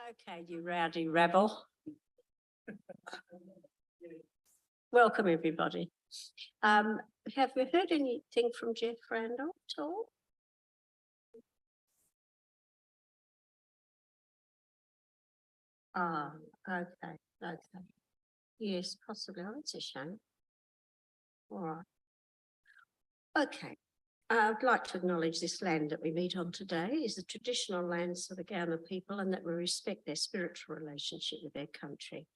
Okay, you rowdy rabble. Welcome, everybody. Have we heard anything from Jeff Randall at all? Ah, okay. Yes, possibly. Oh, that's a shame. All right. Okay. I'd like to acknowledge this land that we meet on today is the traditional lands of the Gawler people, and that we respect their spiritual relationship with their country.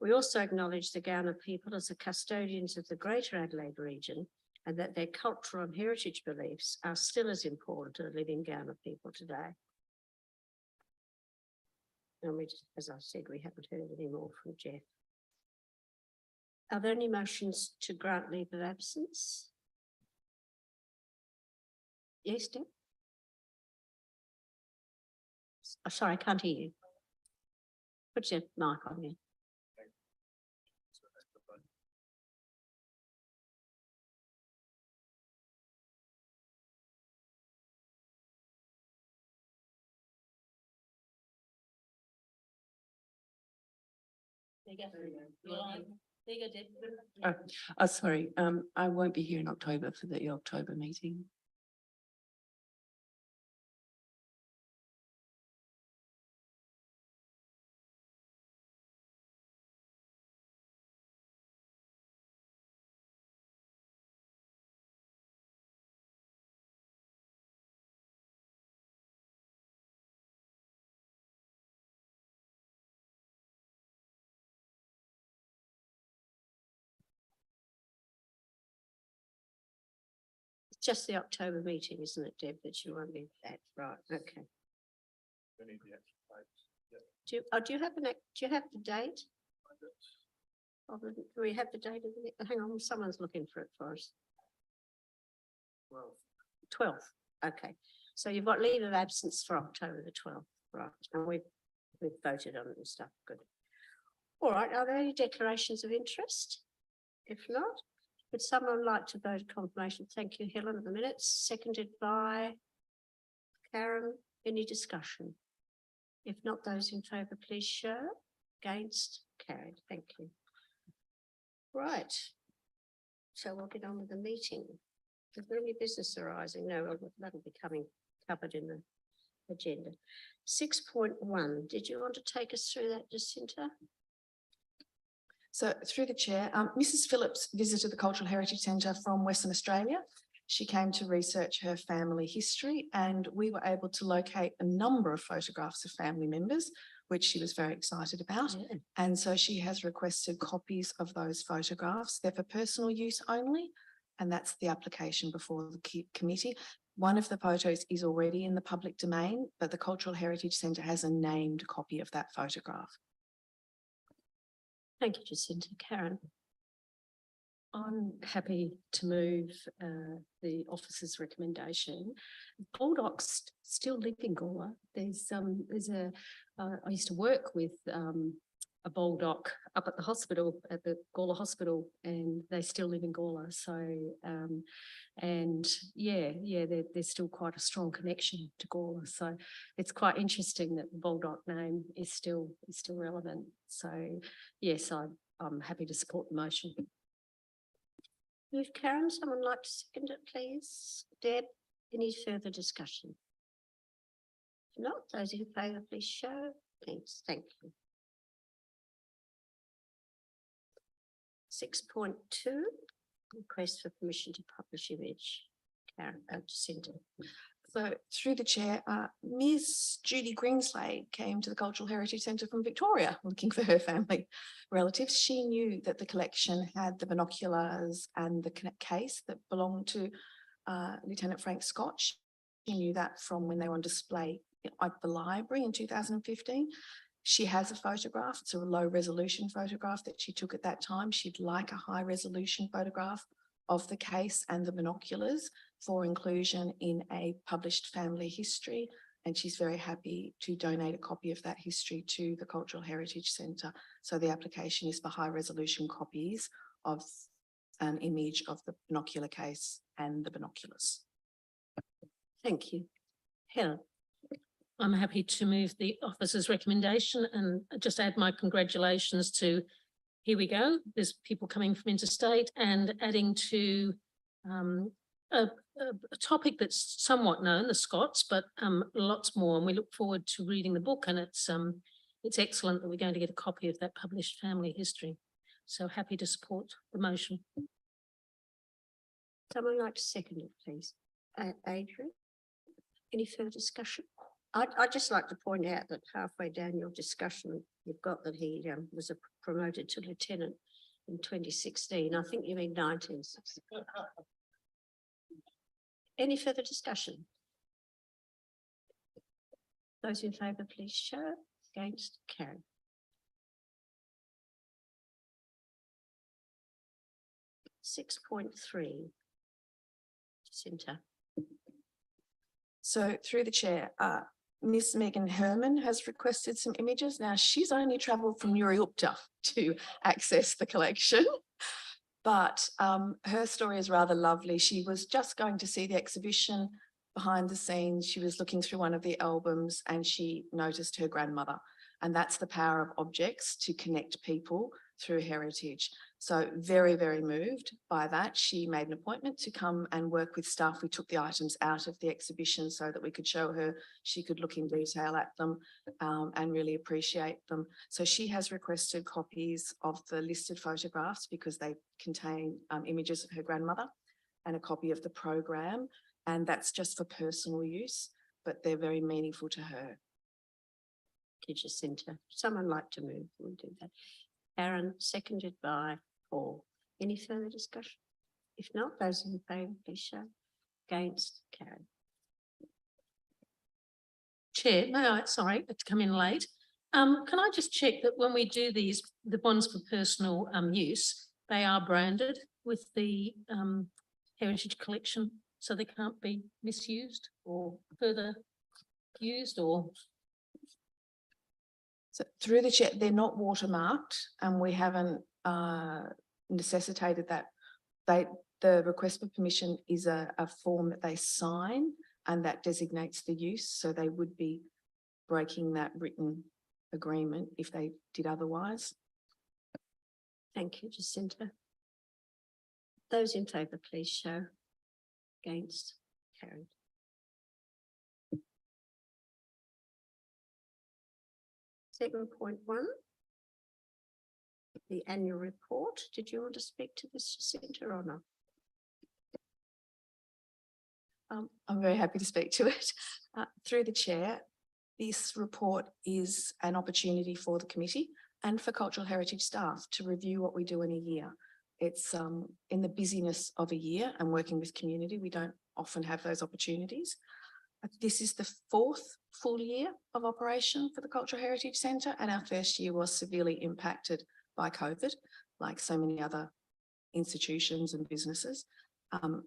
We also acknowledge the Gawler people as the custodians of the Greater Adelaide region, and that their cultural and heritage beliefs are still as important to the living Gawler people today. And as I said, we haven't heard any more from Jeff. Are there any motions to grant leave of absence? Yes, Deb? Oh, sorry, I can't hear you. Put your mic on you. There you go, Deb. Oh, sorry. I won't be here in October for the October meeting. It's just the October meeting, isn't it, Deb, that you won't be at? Right, okay. Do you have the date? Do we have the date of the, hang on, someone's looking for it for us. 12th, okay. So you've got leave of absence for October the 12th, right? And we've voted on it and stuff, good. All right, are there any declarations of interest? If not, would someone like to vote confirmation? Thank you, Helen, at the minutes, seconded by Karen. Any discussion? If not, those in favour, please show. Against, carried. Thank you. Right. So we'll get on with the meeting. Is there any business arising? No, that'll be covered in the agenda. 6.1. Did you want to take us through that, Jacinta? So through the chair, Mrs. Phillips visited the Cultural Heritage Centre from Western Australia. She came to research her family history, and we were able to locate a number of photographs of family members, which she was very excited about. Yeah. And so she has requested copies of those photographs. They're for personal use only, and that's the application before the committee. One of the photos is already in the public domain, but the Cultural Heritage Centre has a named copy of that photograph. Thank you, Jacinta. Karen. I'm happy to move the officer's recommendation. Bulldogs still live in Gawler. I used to work with a bulldog up at the hospital, at the Gawler Hospital, and they still live in Gawler. So, there's still quite a strong connection to Gawler. So it's quite interesting that the bulldog name is still relevant. So yes, I'm happy to support the motion. Move, Karen. Someone like to second it, please? Deb, any further discussion? If not, those in favour, please show. Thanks. Thank you. 6.2, request for permission to publish image. Karen, Jacinta. So through the chair, Ms. Judy Greenslade came to the Cultural Heritage Centre from Victoria looking for her family relatives. She knew that the collection had the binoculars and the case that belonged to Lieutenant Frank Scott. She knew that from when they were on display at the library in 2015. She has a photograph. It's a low resolution photograph that she took at that time. She'd like a high resolution photograph of the case and the binoculars for inclusion in a published family history, and she's very happy to donate a copy of that history to the Cultural Heritage Centre. So the application is for high resolution copies of an image of the binocular case and the binoculars. Thank you. Helen. I'm happy to move the officer's recommendation and just add my congratulations to, here we go, there's people coming from interstate, and adding to a topic that's somewhat known, the Scots, but lots more. And we look forward to reading the book, and it's excellent that we're going to get a copy of that published family history. So happy to support the motion. Someone like to second it, please? Adrian? Any further discussion? I'd just like to point out that halfway down your discussion, you've got that he was promoted to lieutenant in 2016. I think you mean 1960. Any further discussion? Those in favour, please show. Against, carried. .3. Jacinta. So through the chair, Miss Megan Herman has requested some images. Now, she's only travelled from Uriupta to access the collection, but her story is rather lovely. She was just going to see the exhibition behind the scenes. She was looking through one of the albums and she noticed her grandmother. And that's the power of objects to connect people through heritage. So very, very moved by that. She made an appointment to come and work with staff. We took the items out of the exhibition so that we could show her, she could look in detail at them and really appreciate them. So she has requested copies of the listed photographs because they contain images of her grandmother and a copy of the program. And that's just for personal use, but they're very meaningful to her. Jacinta. Someone like to move? We'll do that. Aaron, seconded by Paul. Any further discussion? If not, those in favour, please show. Against, carried. Chair, sorry to come in late. Can I just check that when we do these, the bonds for personal use, they are branded with the heritage collection, so they can't be misused or further used or? So through the chair, they're not watermarked and we haven't necessitated that. The request for permission is a form that they sign and that designates the use. So they would be breaking that written agreement if they did otherwise. Thank you, Jacinta. Those in favour, please show. Against, carried. .1, the annual report. Did you want to speak to this, Jacinta, or not? I'm very happy to speak to it. Through the chair, this report is an opportunity for the committee and for cultural heritage staff to review what we do in a year. It's in the busyness of a year and working with community, we don't often have those opportunities. This is the 4th full year of operation for the Cultural Heritage Centre, and our first year was severely impacted by COVID, like so many other institutions and businesses.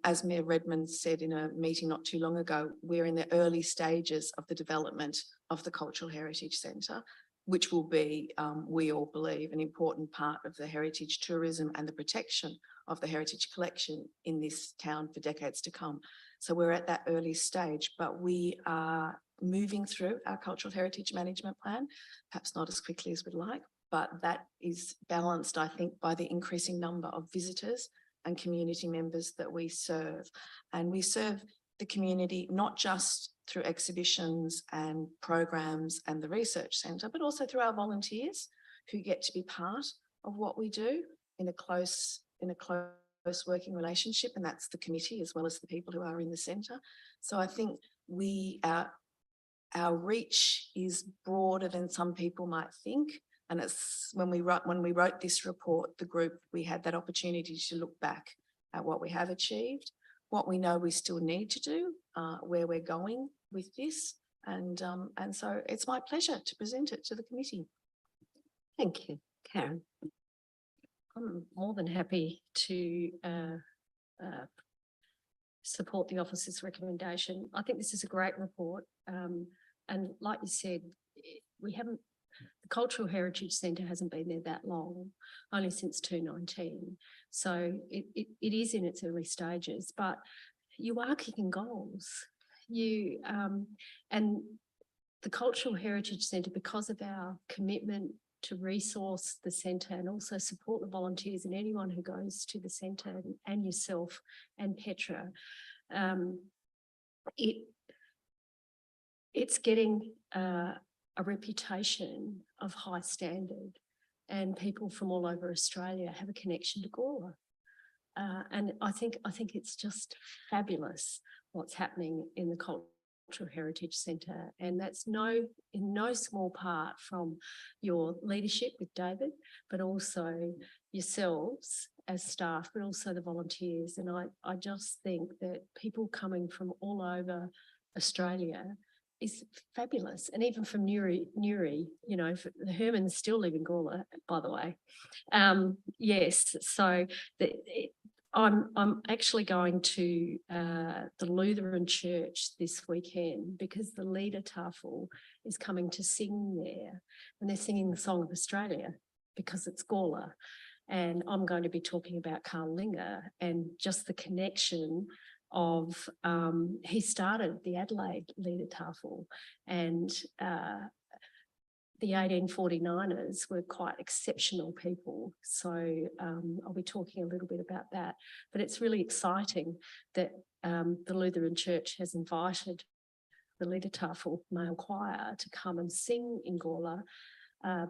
As Mayor Redmond said in a meeting not too long ago, we're in the early stages of the development of the Cultural Heritage Centre, which will be, we all believe, an important part of the heritage tourism and the protection of the heritage collection in this town for decades to come. So we're at that early stage, but we are moving through our cultural heritage management plan, perhaps not as quickly as we'd like, but that is balanced, I think, by the increasing number of visitors and community members that we serve. And we serve the community not just through exhibitions and programs and the research centre, but also through our volunteers who get to be part of what we do in a close working relationship, and that's the committee as well as the people who are in the centre. So I think our reach is broader than some people might think. And it's when we wrote this report, the group, we had that opportunity to look back at what we have achieved, what we know we still need to do, where we're going with this. And so it's my pleasure to present it to the committee. Thank you. Karen. I'm more than happy to support the officer's recommendation. I think this is a great report. And like you said, the Cultural Heritage Centre hasn't been there that long, only since 2019. So it is in its early stages, but you are kicking goals. And the Cultural Heritage Centre, because of our commitment to resource the centre and also support the volunteers and anyone who goes to the centre and yourself and Petra, it's getting a reputation of high standard, and people from all over Australia have a connection to Gawler. And I think it's just fabulous what's happening in the Cultural Heritage Centre, and that's in no small part from your leadership with David, but also yourselves as staff, but also the volunteers. And I just think that people coming from all over Australia is fabulous. And even from Newry, you know, the Hermans still live in Gawler, by the way. Yes, so I'm actually going to the Lutheran Church this weekend, because the Leader Tafel is coming to sing there, and they're singing the Song of Australia because it's Gawler. And I'm going to be talking about Carl Linger and just the connection of, he started the Adelaide Leader Tafel, and the 1849ers were quite exceptional people. So I'll be talking a little bit about that. But it's really exciting that the Lutheran Church has invited the Leader Tafel male choir to come and sing in Gawler,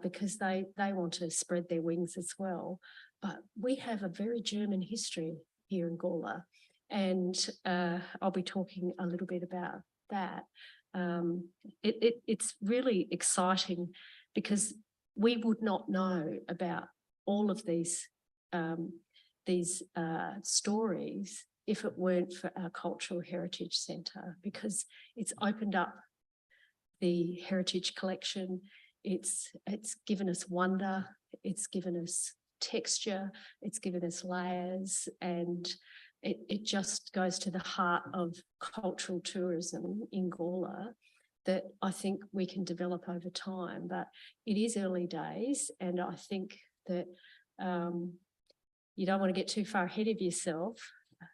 because they want to spread their wings as well. But we have a very German history here in Gawler, and I'll be talking a little bit about that. It's really exciting, because we would not know about all of these stories if it weren't for our Cultural Heritage Centre, because it's opened up the heritage collection. It's given us wonder, it's given us texture, it's given us layers, and it just goes to the heart of cultural tourism in Gawler that I think we can develop over time. But it is early days, and I think that you don't want to get too far ahead of yourself,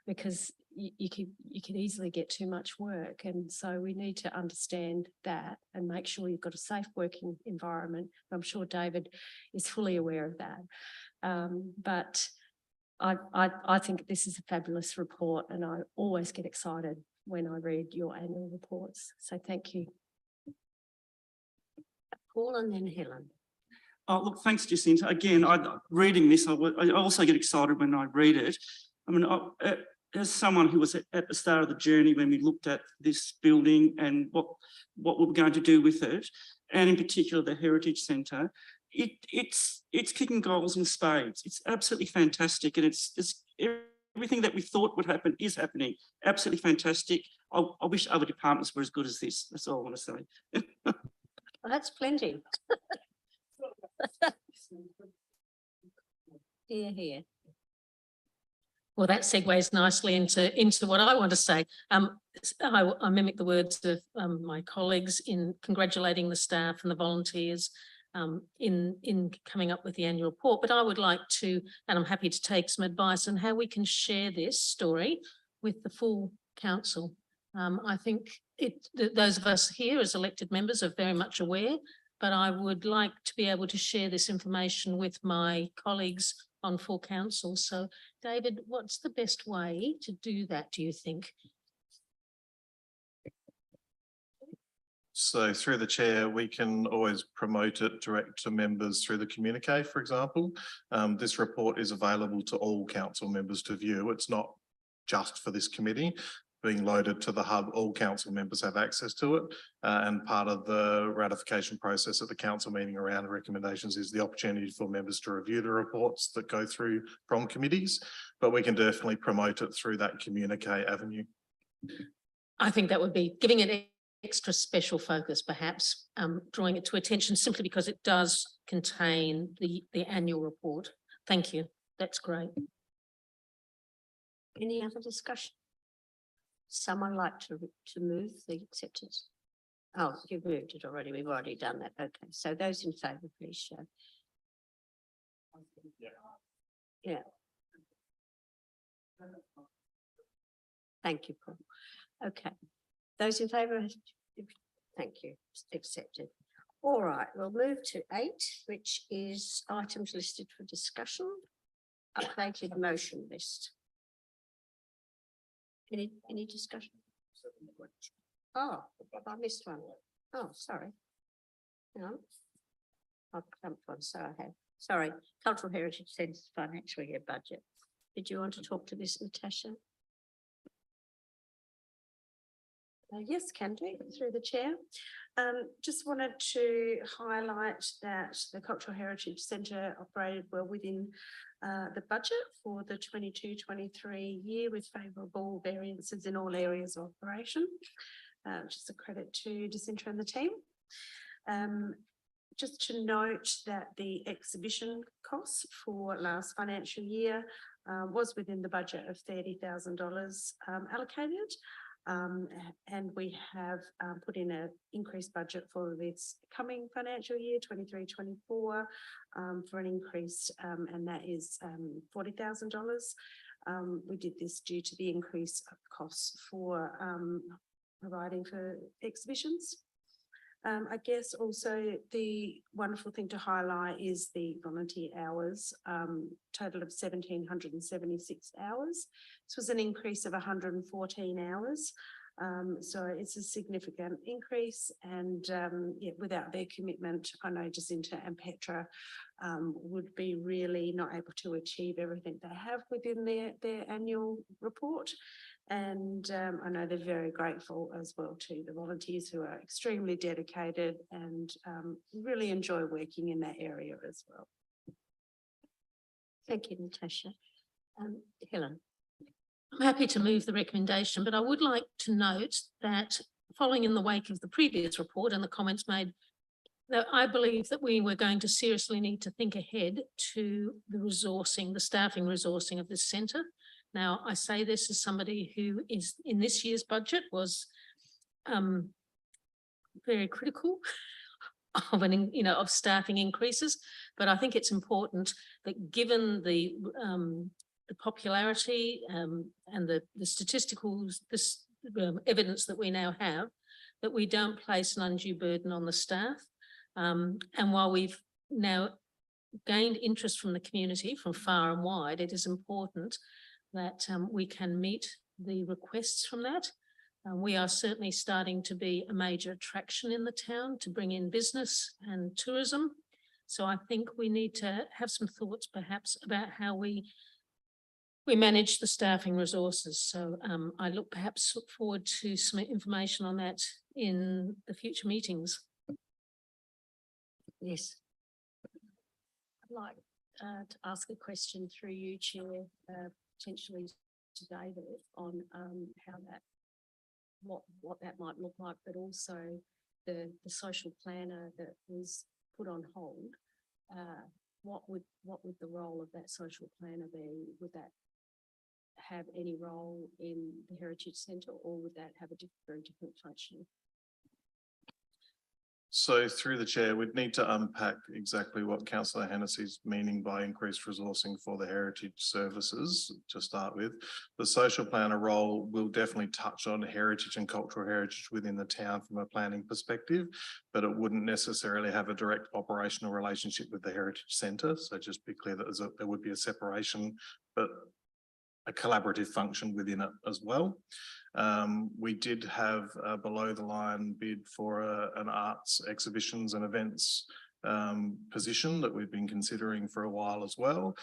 because you could easily get too much work. And so we need to understand that and make sure you've got a safe working environment. I'm sure David is fully aware of that. But I think this is a fabulous report, and I always get excited when I read your annual reports. So thank you. Paul and then Helen. Oh, look, thanks, Jacinta. Again, reading this, I also get excited when I read it. I mean, as someone who was at the start of the journey when we looked at this building and what we were going to do with it, and in particular the Heritage Centre, it's kicking goals in spades. It's absolutely fantastic, and it's everything that we thought would happen is happening. Absolutely fantastic. I wish other departments were as good as this. That's all I want to say. Well, that's plenty. Here. Well, that segues nicely into what I want to say. I mimic the words of my colleagues in congratulating the staff and the volunteers in coming up with the annual report, but I would like to, and I'm happy to take some advice on how we can share this story with the full council. I think those of us here as elected members are very much aware, but I would like to be able to share this information with my colleagues on full council. So David, what's the best way to do that, do you think? So through the chair, we can always promote it direct to members through the communique, for example. This report is available to all council members to view. It's not just for this committee. Being loaded to the hub, all council members have access to it, and part of the ratification process at the council meeting around the recommendations is the opportunity for members to review the reports that go through from committees, but we can definitely promote it through that communique avenue. I think that would be giving it extra special focus, perhaps drawing it to attention simply because it does contain the annual report. Thank you. That's great. Any other discussion? Someone like to move the acceptance? Oh, you've moved it already. We've already done that. Okay. So those in favour, please show. Yeah. Thank you, Paul. Okay. Those in favour? Thank you, accepted. All right, we'll move to 8, which is items listed for discussion. Updated motion list. Any discussion? Oh, I missed one. Oh, sorry. Hang on. I've jumped one, so I have. Sorry, Cultural Heritage Centre's financial year budget. Did you want to talk to this, Natasha? Yes, can do, through the chair. Just wanted to highlight that the Cultural Heritage Centre operated well within the budget for the 22-23 year with favourable variances in all areas of operation, which is a credit to Jacinta and the team. Just to note that the exhibition costs for last financial year was within the budget of $30,000 allocated. And we have put in an increased budget for this coming financial year, 23-24, for an increase, and that is $40,000. We did this due to the increase of costs for providing for exhibitions. I guess also the wonderful thing to highlight is the volunteer hours, total of 1,776 hours. This was an increase of 114 hours. So it's a significant increase, and yeah, without their commitment, I know Jacinta and Petra would be really not able to achieve everything they have within their annual report. And I know they're very grateful as well to the volunteers who are extremely dedicated and really enjoy working in that area as well. Thank you, Natasha. Helen. I'm happy to move the recommendation, but I would like to note that following in the wake of the previous report and the comments made, that I believe that we were going to seriously need to think ahead to the resourcing, the staffing resourcing of this centre. Now, I say this as somebody who is in this year's budget was very critical of of staffing increases, but I think it's important that given the popularity and the statistical evidence that we now have, that we don't place an undue burden on the staff. And while we've now gained interest from the community from far and wide, it is important that we can meet the requests from that. We are certainly starting to be a major attraction in the town to bring in business and tourism. So I think we need to have some thoughts perhaps about how we manage the staffing resources. So I perhaps look forward to some information on that in the future meetings. Yes. I'd like to ask a question through you, Chair, potentially to David on how that, what that might look like, but also the social planner that was put on hold. What would the role of that social planner be? Would that have any role in the Heritage Centre, or would that have a very different function? So through the chair, we'd need to unpack exactly what Councillor Hennessy's meaning by increased resourcing for the heritage services to start with. The social planner role will definitely touch on heritage and cultural heritage within the town from a planning perspective, but it wouldn't necessarily have a direct operational relationship with the Heritage Centre. So just be clear that there would be a separation, but a collaborative function within it as well. We did have a below the line bid for an arts exhibitions and events position that we've been considering for a while as well,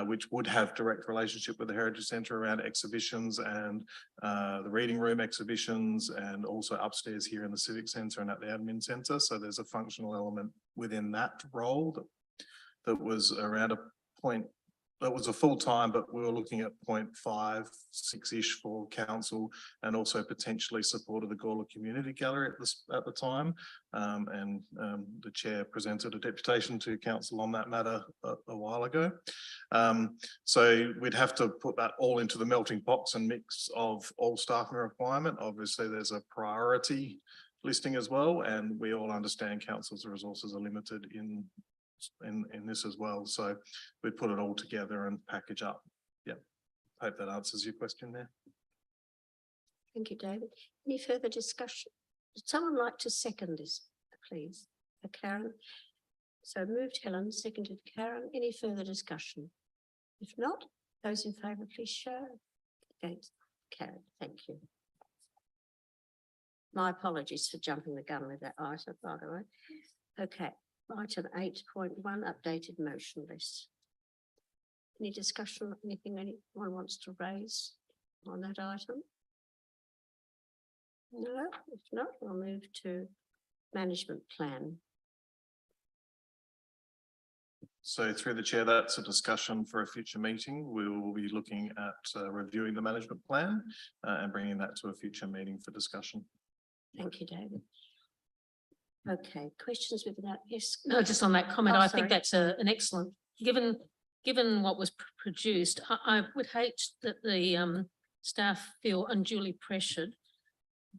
which would have direct relationship with the Heritage Centre around exhibitions and the reading room exhibitions, and also upstairs here in the Civic Centre and at the Admin Centre. So there's a functional element within that role that was around a point. That was a full time, but we were looking at 0.56-ish for council, and also potentially supported the Gawler Community Gallery at the time. The chair presented a deputation to council on that matter a while ago. So we'd have to put that all into the melting pots and mix of all staffing requirement. Obviously, there's a priority listing as well, and we all understand council's resources are limited in this as well. So we put it all together and package up. Yeah, hope that answers your question there. Thank you, David. Any further discussion? Would someone like to second this, please? Karen? So moved Helen, seconded Karen. Any further discussion? If not, those in favour, please show. Against, Karen, thank you. My apologies for jumping the gun with that item, by the way. Okay, item 8.1, updated motion list. Any discussion, anything anyone wants to raise on that item? No, if not, we'll move to management plan. So through the chair, that's a discussion for a future meeting. We will be looking at reviewing the management plan and bringing that to a future meeting for discussion. Thank you, David. Okay, questions with that? Yes. No, just on that comment, Oh, I sorry. think that's an excellent, given what was produced, I would hate that the staff feel unduly pressured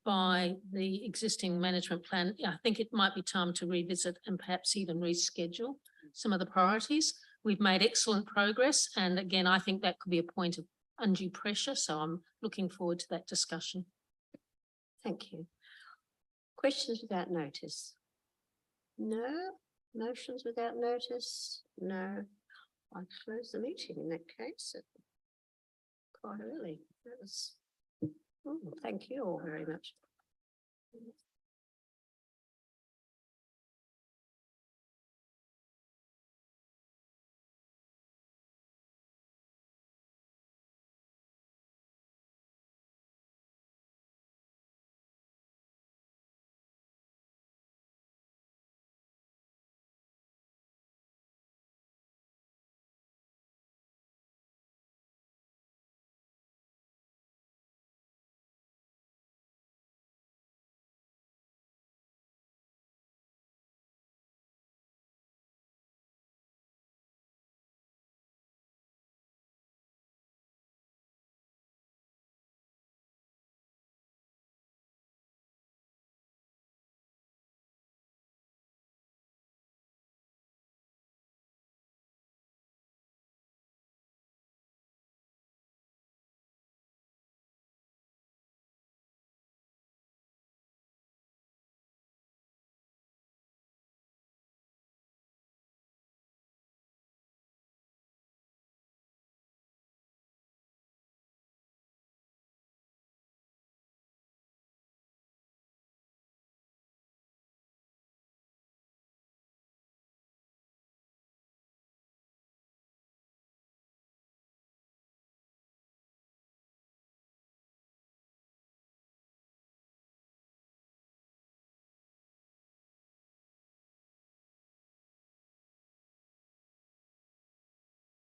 by the existing management plan. I think it might be time to revisit and perhaps even reschedule some of the priorities. We've made excellent progress, and again, I think that could be a point of undue pressure, so I'm looking forward to that discussion. Thank you. Questions without notice? No. Motions without notice? No. I close the meeting in that case. Quite early. That was, thank you all very much.